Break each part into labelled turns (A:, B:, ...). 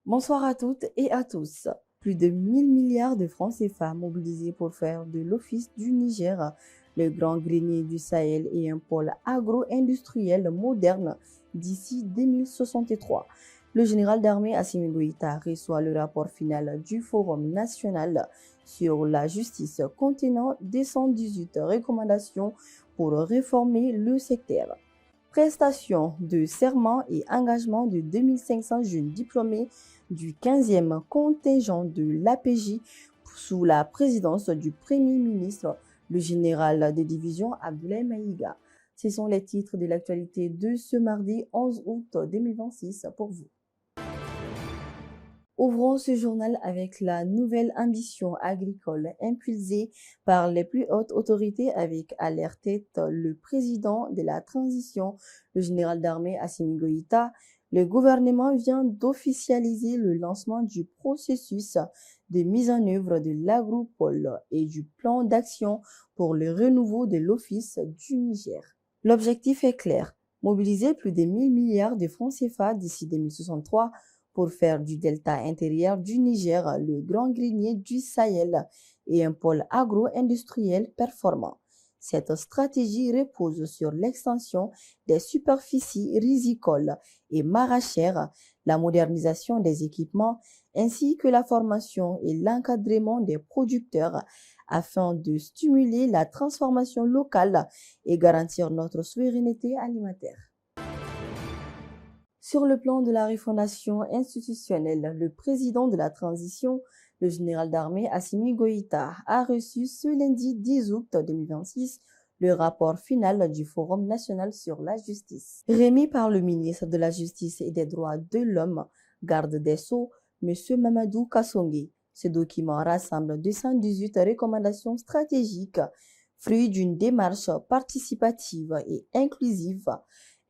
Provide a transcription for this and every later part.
A: Bonsoir à toutes et à tous. Plus de 1000 milliards de francs CFA mobilisés pour faire de l'Office du Niger le grand grenier du Sahel et un pôle agro-industriel moderne d'ici 2063. Le général d'armée Assimi Goïta reçoit le rapport final du Forum national sur la justice contenant 218 recommandations pour réformer le secteur. Prestation de serment et engagement de 2500 jeunes diplômés du 15e contingent de l'APJ sous la présidence du Premier ministre, le général de division Abdoulaye Maïga. Ce sont les titres de l'actualité de ce mardi 11 août 2026 pour vous. Ouvrons ce journal avec la nouvelle ambition agricole impulsée par les plus hautes autorités avec à leur tête le président de la transition, le général d'armée Assimi Goïta. Le gouvernement vient d'officialiser le lancement du processus de mise en œuvre de l'agropole et du plan d'action pour le renouveau de l'Office du Niger. L'objectif est clair, mobiliser plus de 1000 milliards de francs CFA d'ici 2063 pour faire du delta intérieur du Niger le grand grenier du Sahel et un pôle agro-industriel performant. Cette stratégie repose sur l'extension des superficies rizicoles et maraîchères, la modernisation des équipements ainsi que la formation et l'encadrement des producteurs afin de stimuler la transformation locale et garantir notre souveraineté alimentaire. Sur le plan de la refondation institutionnelle, le président de la transition, le général d'armée Assimi Goïta, a reçu ce lundi 10 août 2026 le rapport final du Forum national sur la justice. Remis par le ministre de la Justice et des Droits de l'Homme, garde des Sceaux, M. Mamadou Kassongue. Ce document rassemble 218 recommandations stratégiques, fruit d'une démarche participative et inclusive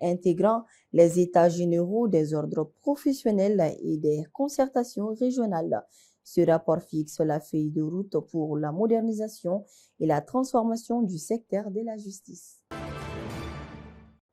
A: intégrant les états généraux des ordres professionnels et des concertations régionales. Ce rapport fixe la feuille de route pour la modernisation et la transformation du secteur de la justice.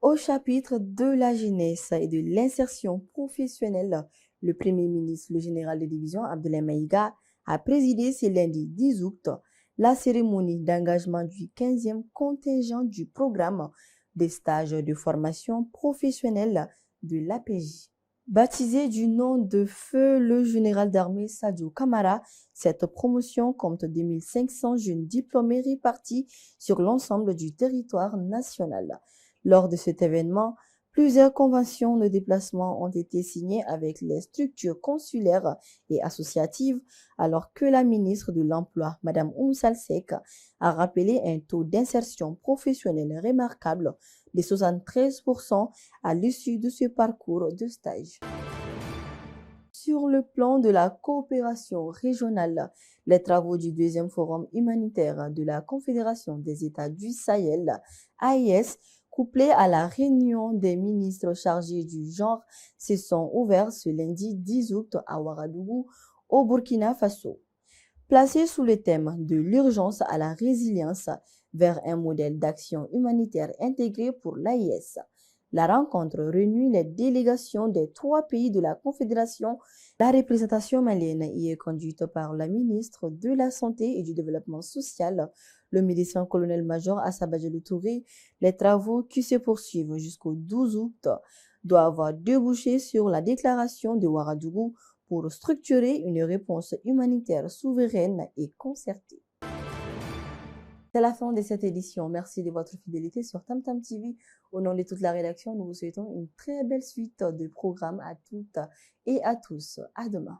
A: Au chapitre de la jeunesse et de l'insertion professionnelle, le Premier ministre, le général de division Abdoulaye Maïga, a présidé ce lundi 10 août la cérémonie d'engagement du 15e contingent du programme des stages de formation professionnelle de l'APJ. Baptisé du nom de feu le général d'armée Sadio Kamara, cette promotion compte 2500 jeunes diplômés répartis sur l'ensemble du territoire national. Lors de cet événement, plusieurs conventions de déplacement ont été signées avec les structures consulaires et associatives, alors que la ministre de l'Emploi, Mme Salsek, a rappelé un taux d'insertion professionnelle remarquable de 73% à l'issue de ce parcours de stage. Sur le plan de la coopération régionale, les travaux du deuxième forum humanitaire de la Confédération des États du Sahel, AES, couplés à la réunion des ministres chargés du genre, se sont ouverts ce lundi 10 août à Ouagadougou, au Burkina Faso. Placé sous le thème de l'urgence à la résilience vers un modèle d'action humanitaire intégré pour l'AIS, la rencontre réunit les délégations des 3 pays de la Confédération. La représentation malienne y est conduite par la ministre de la Santé et du Développement social, le médecin colonel-major Assabadjelou Touré. Les travaux qui se poursuivent jusqu'au 12 août doivent déboucher sur la déclaration de Ouagadougou pour structurer une réponse humanitaire souveraine et concertée. C'est la fin de cette édition. Merci de votre fidélité sur Tamtam TV. Au nom de toute la rédaction, nous vous souhaitons une très belle suite de programmes à toutes et à tous. À demain.